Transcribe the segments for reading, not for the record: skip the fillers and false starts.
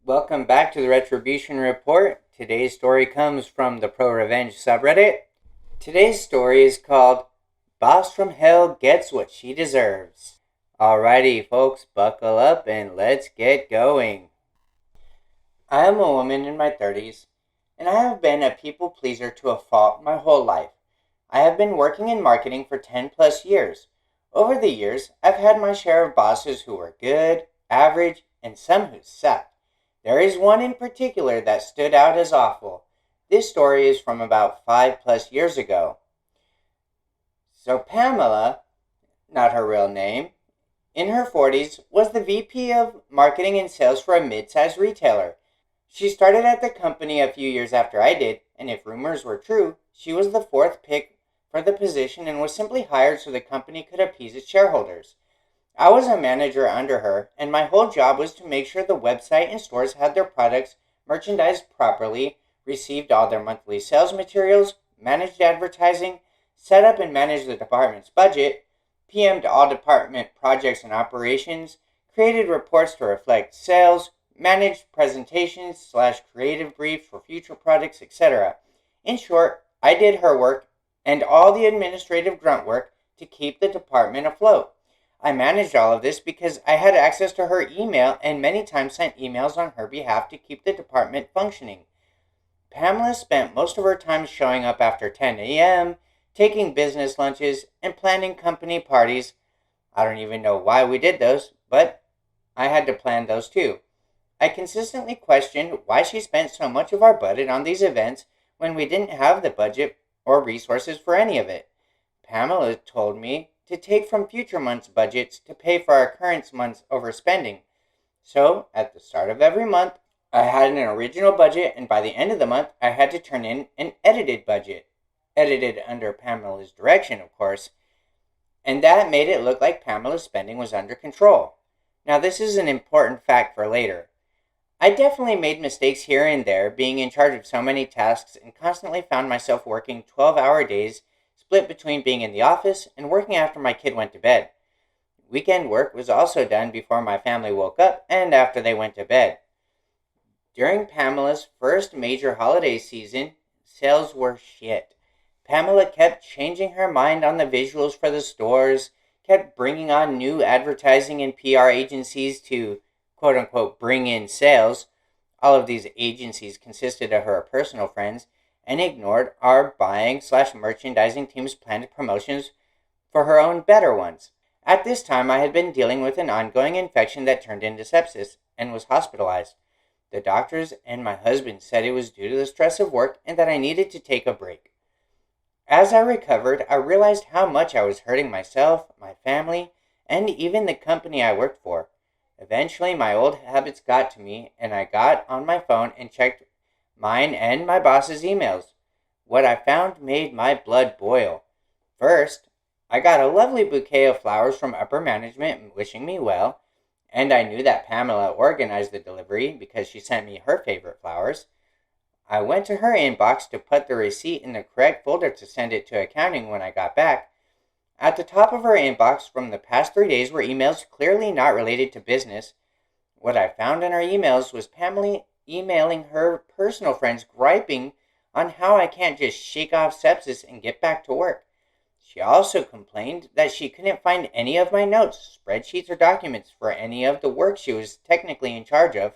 Welcome back to the Retribution Report. Today's story comes from the ProRevenge subreddit. Today's story is called Boss from Hell Gets What She Deserves. Alrighty, folks, buckle up and let's get going. I am a woman in my 30s, and I have been a people pleaser to a fault my whole life. I have been working in marketing for 10 plus years. Over the years, I've had my share of bosses who were good, average, and some who sucked. There is one in particular that stood out as awful. This story is from about 5 plus years ago. So Pamela, not her real name, in her 40s, was the VP of marketing and sales for a mid-sized retailer. She started at the company a few years after I did, and if rumors were true, she was the fourth pick for the position and was simply hired so the company could appease its shareholders. I was a manager under her, and my whole job was to make sure the website and stores had their products merchandised properly, received all their monthly sales materials, managed advertising, set up and managed the department's budget, PM'd all department projects and operations, created reports to reflect sales, managed presentations / creative briefs for future products, etc. In short, I did her work and all the administrative grunt work to keep the department afloat. I managed all of this because I had access to her email and many times sent emails on her behalf to keep the department functioning. Pamela spent most of her time showing up after 10 a.m., taking business lunches, and planning company parties. I don't even know why we did those, but I had to plan those too. I consistently questioned why she spent so much of our budget on these events when we didn't have the budget or resources for any of it. Pamela told me to take from future months' budgets to pay for our current month's overspending. So, at the start of every month, I had an original budget, and by the end of the month, I had to turn in an edited budget. Edited under Pamela's direction, of course. And that made it look like Pamela's spending was under control. Now, this is an important fact for later. I definitely made mistakes here and there, being in charge of so many tasks, and constantly found myself working 12-hour days, split between being in the office and working after my kid went to bed. Weekend work was also done before my family woke up and after they went to bed. During Pamela's first major holiday season, sales were shit. Pamela kept changing her mind on the visuals for the stores, kept bringing on new advertising and PR agencies to quote-unquote bring in sales. All of these agencies consisted of her personal friends, and ignored our buying / merchandising team's planned promotions for her own better ones. At this time, I had been dealing with an ongoing infection that turned into sepsis and was hospitalized. The doctors and my husband said it was due to the stress of work and that I needed to take a break. As I recovered, I realized how much I was hurting myself, my family, and even the company I worked for. Eventually, my old habits got to me, and I got on my phone and checked mine and my boss's emails. What I found made my blood boil. First, I got a lovely bouquet of flowers from upper management wishing me well, and I knew that Pamela organized the delivery because she sent me her favorite flowers. I went to her inbox to put the receipt in the correct folder to send it to accounting when I got back. At the top of her inbox from the past 3 days were emails clearly not related to business. What I found in her emails was Pamela emailing her personal friends griping on how I can't just shake off sepsis and get back to work. She also complained that she couldn't find any of my notes, spreadsheets, or documents for any of the work she was technically in charge of.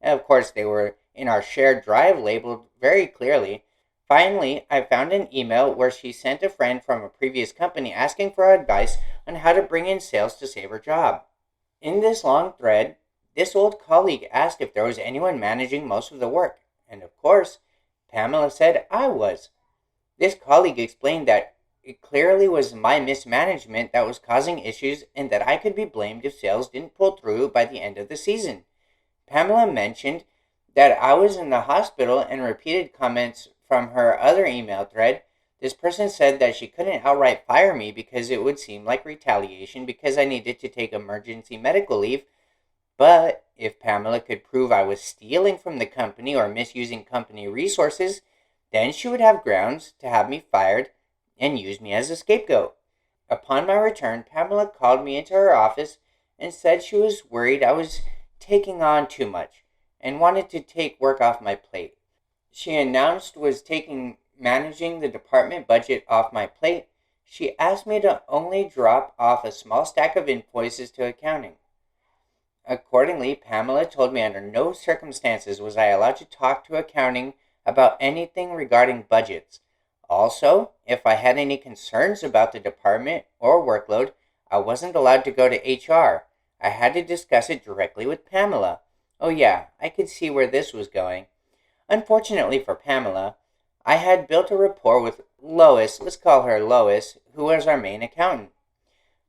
And of course, they were in our shared drive labeled very clearly. Finally, I found an email where she sent a friend from a previous company asking for advice on how to bring in sales to save her job. In this long thread, this old colleague asked if there was anyone managing most of the work, and of course, Pamela said I was. This colleague explained that it clearly was my mismanagement that was causing issues and that I could be blamed if sales didn't pull through by the end of the season. Pamela mentioned that I was in the hospital and repeated comments from her other email thread. This person said that she couldn't outright fire me because it would seem like retaliation because I needed to take emergency medical leave. But if Pamela could prove I was stealing from the company or misusing company resources, then she would have grounds to have me fired and use me as a scapegoat. Upon my return, Pamela called me into her office and said she was worried I was taking on too much and wanted to take work off my plate. She announced was taking managing the department budget off my plate. She asked me to only drop off a small stack of invoices to accounting. Accordingly, Pamela told me under no circumstances was I allowed to talk to accounting about anything regarding budgets. Also, if I had any concerns about the department or workload, I wasn't allowed to go to HR. I had to discuss it directly with Pamela. Oh yeah, I could see where this was going. Unfortunately for Pamela, I had built a rapport with Lois, let's call her Lois, who was our main accountant.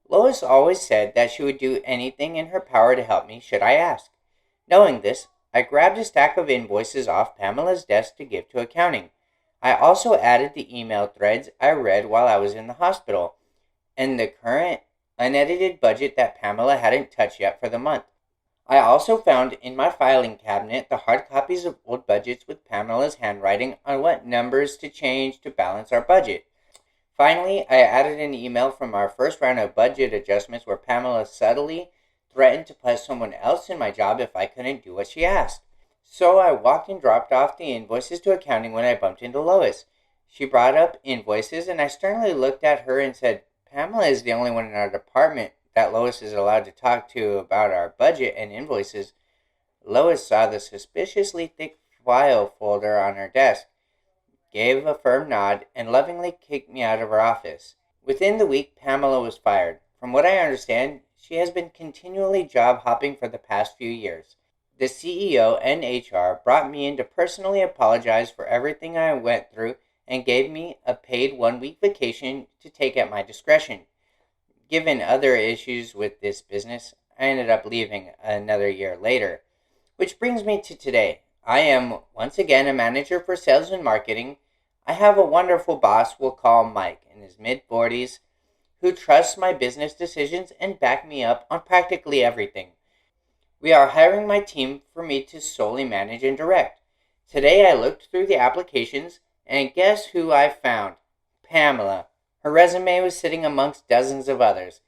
Lois always said that she would do anything in her power to help me should I ask. Knowing this, I grabbed a stack of invoices off Pamela's desk to give to accounting. I also added the email threads I read while I was in the hospital, and the current unedited budget that Pamela hadn't touched yet for the month. I also found in my filing cabinet the hard copies of old budgets with Pamela's handwriting on what numbers to change to balance our budget. Finally, I added an email from our first round of budget adjustments where Pamela subtly threatened to put someone else in my job if I couldn't do what she asked. So I walked and dropped off the invoices to accounting when I bumped into Lois. She brought up invoices and I sternly looked at her and said, Pamela is the only one in our department that Lois is allowed to talk to about our budget and invoices. Lois saw the suspiciously thick file folder on her desk, gave a firm nod, and lovingly kicked me out of her office. Within the week, Pamela was fired. From what I understand, she has been continually job hopping for the past few years. The CEO and HR brought me in to personally apologize for everything I went through and gave me a paid 1-week vacation to take at my discretion. Given other issues with this business, I ended up leaving another year later. Which brings me to today. I am once again a manager for sales and marketing. I have a wonderful boss we'll call Mike in his mid-40s who trusts my business decisions and back me up on practically everything. We are hiring my team for me to solely manage and direct. Today I looked through the applications and guess who I found? Pamela. Her resume was sitting amongst dozens of others.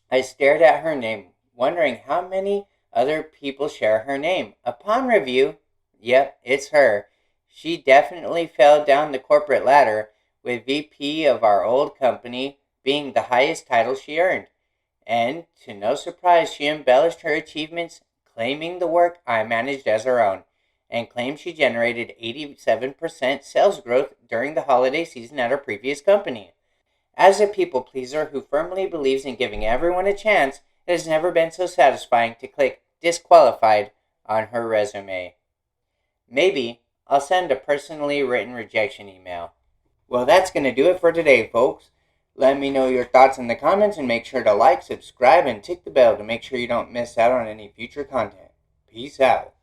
I stared at her name, wondering how many other people share her name. Upon review, yep, it's her. She definitely fell down the corporate ladder, with VP of our old company being the highest title she earned. And, to no surprise, she embellished her achievements, claiming the work I managed as her own, and claimed she generated 87% sales growth during the holiday season at her previous company. As a people pleaser who firmly believes in giving everyone a chance, it has never been so satisfying to click disqualified on her resume. Maybe I'll send a personally written rejection email. Well, that's going to do it for today, folks. Let me know your thoughts in the comments and make sure to like, subscribe, and tick the bell to make sure you don't miss out on any future content. Peace out.